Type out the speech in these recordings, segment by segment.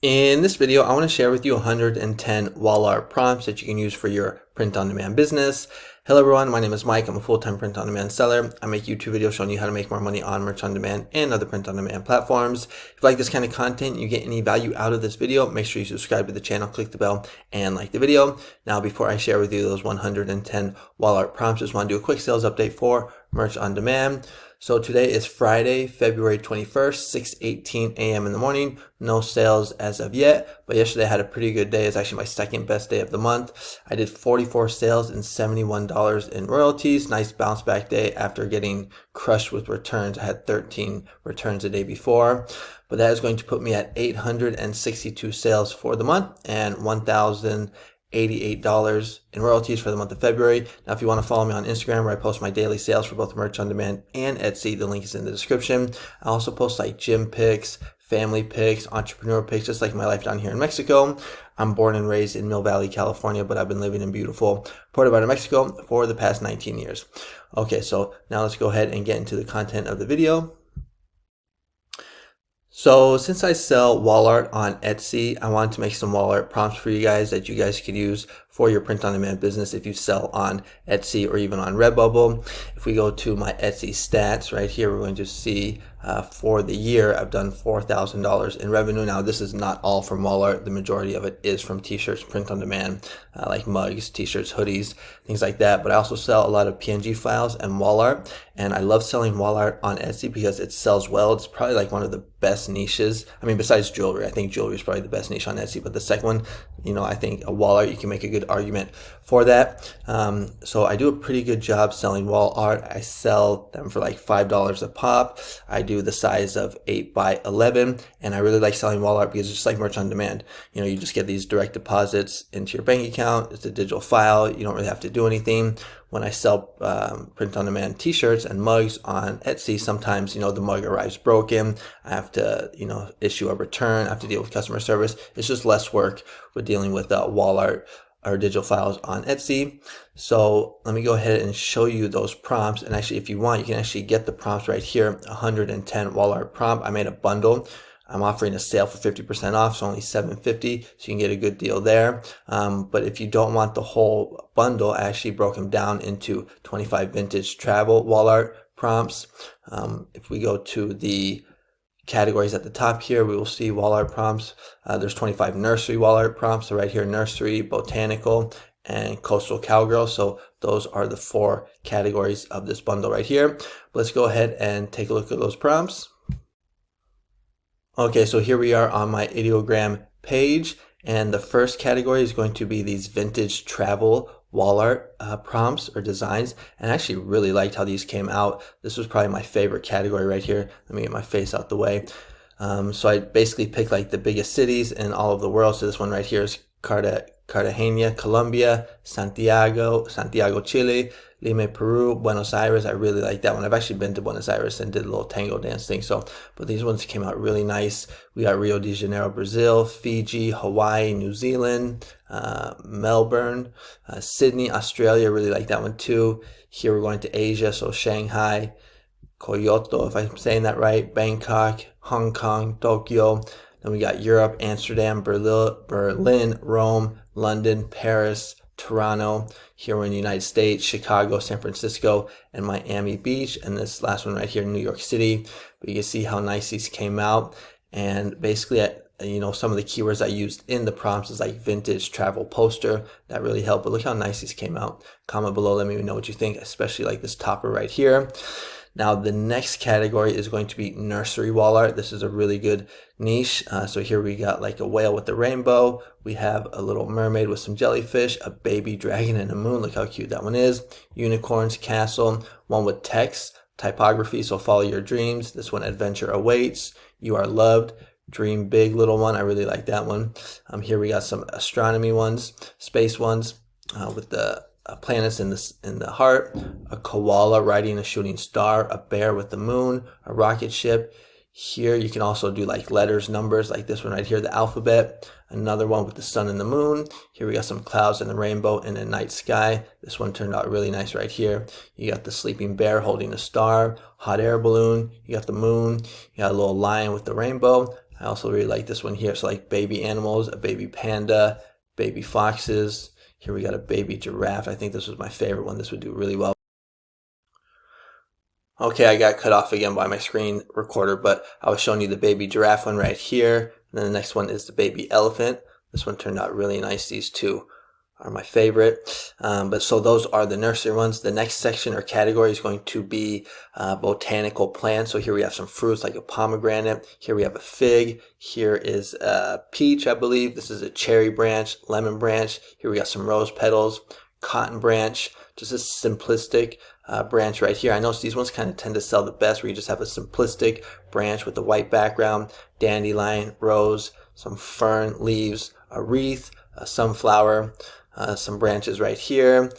In this video, I want to share with you 110 wall art prompts that you can use for your print-on-demand business. Hello everyone, my name is Mike. I'm a full-time print-on-demand seller. I make YouTube videos showing you how to make more money on merch-on-demand and other print-on-demand platforms. If you like this kind of content and you get any value out of this video, make sure you subscribe to the channel, click the bell, and like the video. Now, before I share with you those 110 wall art prompts, just want to do a quick sales update for merch-on-demand. So today is Friday, February 21st, 6:18 a.m. in the morning. No sales as of yet, but yesterday I had a pretty good day. It's actually my second best day of the month. I did 44 sales and $71 in royalties. Nice bounce back day after getting crushed with returns. I had 13 returns the day before, but that is going to put me at 862 sales for the month and $1,088 in royalties for the month of February. Now, if you want to follow me on Instagram, where I post my daily sales for both merch on demand and Etsy, the link is in the description. I also post like gym pics, family pics, entrepreneur pics, just like my life down here in Mexico. I'm born and raised in Mill Valley, California, but I've been living in beautiful Puerto Vallarta, Mexico for the past 19 years. Okay, so now let's go ahead and get into the content of the video. So since I sell wall art on Etsy, I wanted to make some wall art prompts for you guys that you guys could use for your print-on-demand business if you sell on Etsy or even on Redbubble. If we go to my Etsy stats right here, we're going to see for the year I've done $4,000 in revenue. Now, this is not all from wall art. The majority of it is from t-shirts, print-on-demand, like mugs, t-shirts, hoodies, things like that. But I also sell a lot of PNG files and wall art, and I love selling wall art on Etsy because it sells well. It's probably like one of the best niches. I mean, besides jewelry, I think jewelry is probably the best niche on Etsy, but the second one, I think a wall art, you can make a good argument for that. So I do a pretty good job selling wall art. I sell them for like $5 a pop. I do the size of 8 by 11, and I really like selling wall art because it's just like merch on demand. You just get these direct deposits into your bank account. It's a digital file. You don't really have to do anything. When I sell print-on-demand t-shirts and mugs on Etsy, sometimes, the mug arrives broken. I have to, issue a return. I have to deal with customer service. It's just less work with dealing with wall art or digital files on Etsy. So let me go ahead and show you those prompts. And actually, if you want, you can actually get the prompts right here, 110 wall art prompt. I made a bundle. I'm offering a sale for 50% off, so only $7.50, so you can get a good deal there. But if you don't want the whole bundle, I actually broke them down into 25 vintage travel wall art prompts. If we go to the categories at the top here, we will see wall art prompts. There's 25 nursery wall art prompts. So right here, nursery, botanical, and coastal cowgirl. So those are the 4 categories of this bundle right here. Let's go ahead and take a look at those prompts. Okay, so here we are on my ideogram page, and the first category is going to be these vintage travel wall art prompts or designs, and I actually really liked how these came out. This was probably my favorite category right here. Let me get my face out the way. So I basically picked like the biggest cities in all of the world. So this one right here is Cartagena, Colombia, Santiago, Chile, Lima, Peru, Buenos Aires. I really like that one. I've actually been to Buenos Aires and did a little tango dance thing. But these ones came out really nice. We got Rio de Janeiro, Brazil, Fiji, Hawaii, New Zealand, Melbourne, Sydney, Australia. Really like that one too. Here we're going to Asia, so Shanghai, Kyoto, if I'm saying that right, Bangkok, Hong Kong, Tokyo. Then we got Europe, Amsterdam, Berlin, Rome, London, Paris, Toronto. Here we're in the United States, Chicago, San Francisco, and Miami Beach. And this last one right here, New York City. But you can see how nice these came out. And basically, some of the keywords I used in the prompts is like vintage travel poster. That really helped. But look how nice these came out. Comment below, let me know what you think, especially like this topper right here. Now, the next category is going to be nursery wall art. This is a really good niche. So here we got like a whale with the rainbow. We have a little mermaid with some jellyfish, a baby dragon and a moon. Look how cute that one is. Unicorns, castle, one with text, typography. So follow your dreams. This one, adventure awaits. You are loved. Dream big, little one. I really like that one. Here we got some astronomy ones, space ones with the planets in the heart, a koala riding a shooting star, a bear with the moon, a rocket ship. Here you can also do like letters, numbers, like this one right here, the alphabet. Another one with the sun and the moon. Here we got some clouds and the rainbow in a night sky. This one turned out really nice right here. You got the sleeping bear holding a star, hot air balloon. You got the moon. You got a little lion with the rainbow, I also really like this one here. So like baby animals, a baby panda, baby foxes. Here we got a baby giraffe. I think this was my favorite one. This would do really well. Okay, I got cut off again by my screen recorder, but I was showing you the baby giraffe one right here. And then the next one is the baby elephant. This one turned out really nice. These two are my favorite. But so those are the nursery ones. The next section or category is going to be botanical plants. So here we have some fruits like a pomegranate. Here we have a fig. Here is a peach, I believe. This is a cherry branch, lemon branch. Here we got some rose petals, cotton branch, just a simplistic branch right here. I notice these ones kind of tend to sell the best, where you just have a simplistic branch with a white background, dandelion, rose, some fern leaves, a wreath, a sunflower, some branches right here.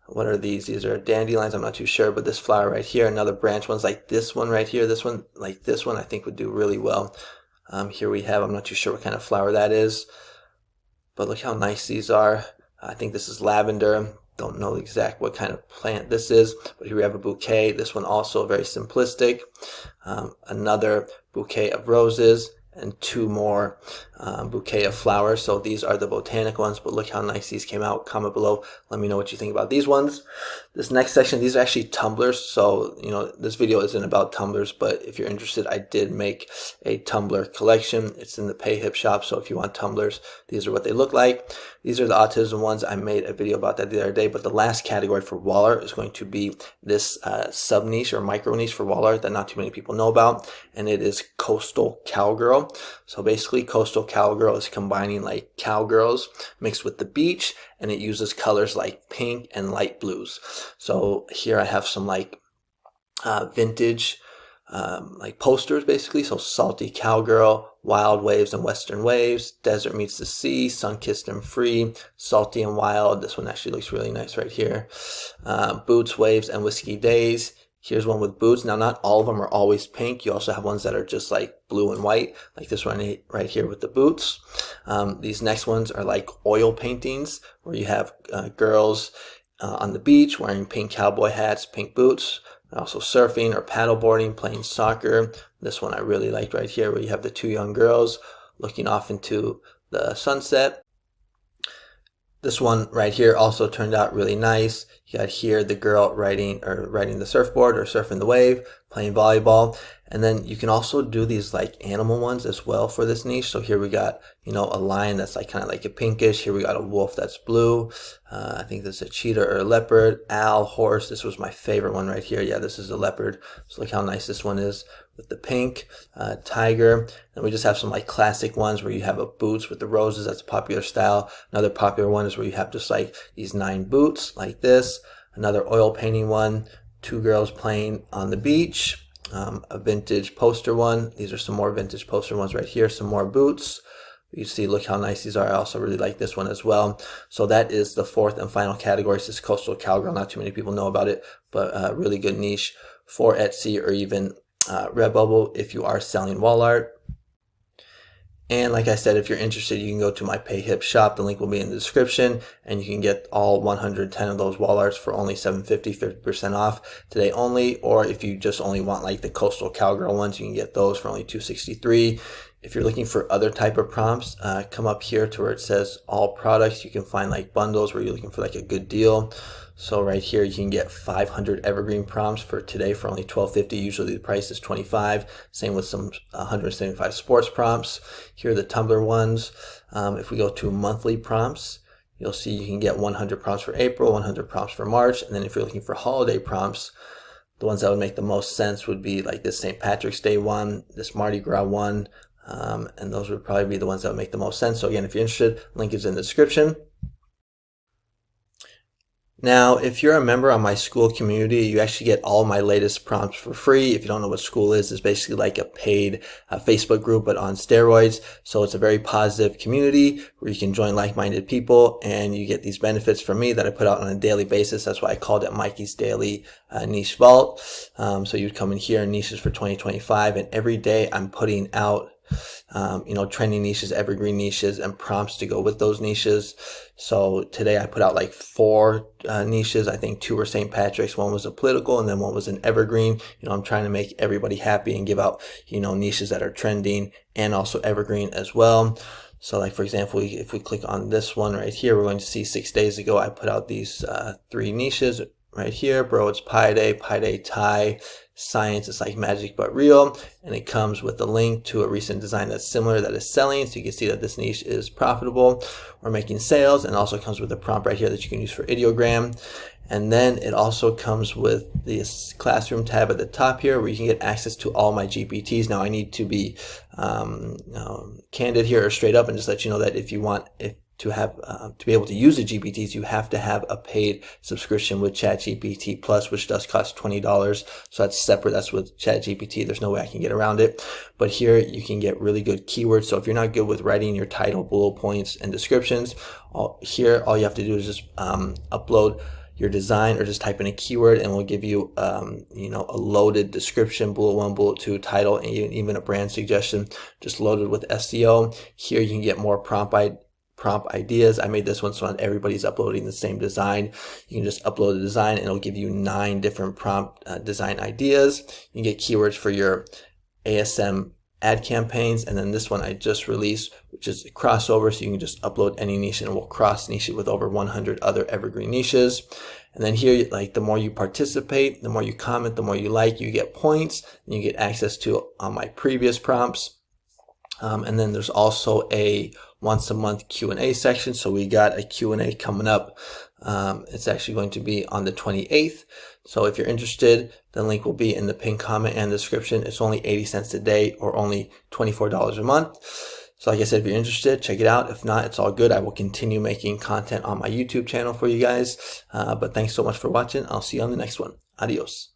What are these? These are dandelions. I'm not too sure, but this flower right here, another branch. One's like this one right here. This one, like this one, I think would do really well. Here we have, I'm not too sure what kind of flower that is, but look how nice these are. I think this is lavender. Don't know exact what kind of plant this is, but here we have a bouquet. This one also very simplistic. Another bouquet of roses, and two more bouquet of flowers. So these are the botanic ones, but look how nice these came out. Comment below, let me know what you think about these ones. This next section, these are actually tumblers. So, you know, this video isn't about tumblers, but if you're interested, I did make a tumbler collection. It's in the PayHip shop. So if you want tumblers, these are what they look like. These are the autism ones. I made a video about that the other day, but the last category for wall art is going to be this sub niche or micro niche for wall art that not too many people know about, and it is coastal cowgirl. So basically coastal cowgirl is combining like cowgirls mixed with the beach, and it uses colors like pink and light blues. So here I have some like vintage like posters basically. So salty cowgirl, wild waves and western waves, desert meets the sea, sun-kissed and free, salty and wild. This one actually looks really nice right here. Boots, waves and whiskey days. Here's one with boots. Now, not all of them are always pink. You also have ones that are just like blue and white, like this one right here with the boots. These next ones are like oil paintings, where you have girls on the beach wearing pink cowboy hats, pink boots. Also surfing or paddleboarding, playing soccer. This one I really liked right here, where you have the two young girls looking off into the sunset. This one right here also turned out really nice. You got here the girl riding the surfboard or surfing the wave, playing volleyball. And then you can also do these like animal ones as well for this niche. So here we got, you know, a lion that's like kind of like a pinkish. Here we got a wolf that's blue. I think this is a cheetah or a leopard, owl, horse. This was my favorite one right here. Yeah, this is a leopard. So look how nice this one is with the pink, tiger. And we just have some like classic ones where you have a boots with the roses. That's a popular style. Another popular one is where you have just like these 9 boots like this. Another oil painting one, 2 girls playing on the beach. A vintage poster one. These are some more vintage poster ones right here. Some more boots. You see, look how nice these are. I also really like this one as well. So that is the 4th and final category. This is coastal cowgirl. Not too many people know about it, but a really good niche for Etsy or even Redbubble if you are selling wall art. And like I said, if you're interested, you can go to my PayHip shop. The link will be in the description, and you can get all 110 of those wall arts for only $7.50, 50% off today only. Or if you just only want like the coastal cowgirl ones, you can get those for only $2.63. If you're looking for other type of prompts, come up here to where it says all products. You can find like bundles where you're looking for like a good deal. So right here, you can get 500 evergreen prompts for today for only $12.50. Usually the price is $25. Same with some 175 sports prompts. Here are the Tumblr ones. If we go to monthly prompts, you'll see you can get 100 prompts for April, 100 prompts for March. And then if you're looking for holiday prompts, the ones that would make the most sense would be like this St. Patrick's Day one, this Mardi Gras one, and those would probably be the ones that would make the most sense. So again, if you're interested, link is in the description. Now, if you're a member on my SKOOL community, you actually get all my latest prompts for free. If you don't know what SKOOL is, it's basically like a paid Facebook group, but on steroids. So it's a very positive community where you can join like-minded people, and you get these benefits from me that I put out on a daily basis. That's why I called it Mikey's Daily Niche Vault. So you'd come in here, niches for 2025, and every day I'm putting out trending niches, evergreen niches, and prompts to go with those niches. So today I put out like 4 niches. I think 2 were St. Patrick's, 1 was a political, and then 1 was an evergreen. I'm trying to make everybody happy and give out, niches that are trending and also evergreen as well. So like, for example, if we click on this one right here, we're going to see 6 days ago, I put out these 3 niches right here. Bro, it's Pi Day Thai, science is like magic but real, and it comes with a link to a recent design that's similar that is selling, so you can see that this niche is profitable or making sales, and also comes with a prompt right here that you can use for ideogram. And then it also comes with this classroom tab at the top here where you can get access to all my GPTs. Now I need to be candid here, or straight up, and just let you know that if you want to be able to use the GPTs, you have to have a paid subscription with ChatGPT Plus, which does cost $20. So that's separate. That's with ChatGPT. There's no way I can get around it. But here you can get really good keywords. So if you're not good with writing your title, bullet points, and descriptions, all you have to do is just upload your design, or just type in a keyword, and we'll give you a loaded description, bullet 1, bullet 2, title, and even a brand suggestion, just loaded with SEO. Here you can get more prompt ideas. I made this one so not everybody's uploading the same design. You can just upload a design and it'll give you 9 different prompt design ideas. You can get keywords for your ASM ad campaigns, and then this one I just released, which is a crossover, so you can just upload any niche and it will cross niche it with over 100 other evergreen niches. And then here, like, the more you participate, the more you comment, the more you like, you get points, and you get access to my previous prompts. And then there's also a once a month Q&A section. So we got a Q&A coming up. It's actually going to be on the 28th. So if you're interested, the link will be in the pinned comment and description. It's only 80 cents a day, or only $24 a month. So like I said, if you're interested, check it out. If not, it's all good. I will continue making content on my YouTube channel for you guys. But thanks so much for watching. I'll see you on the next one. Adios.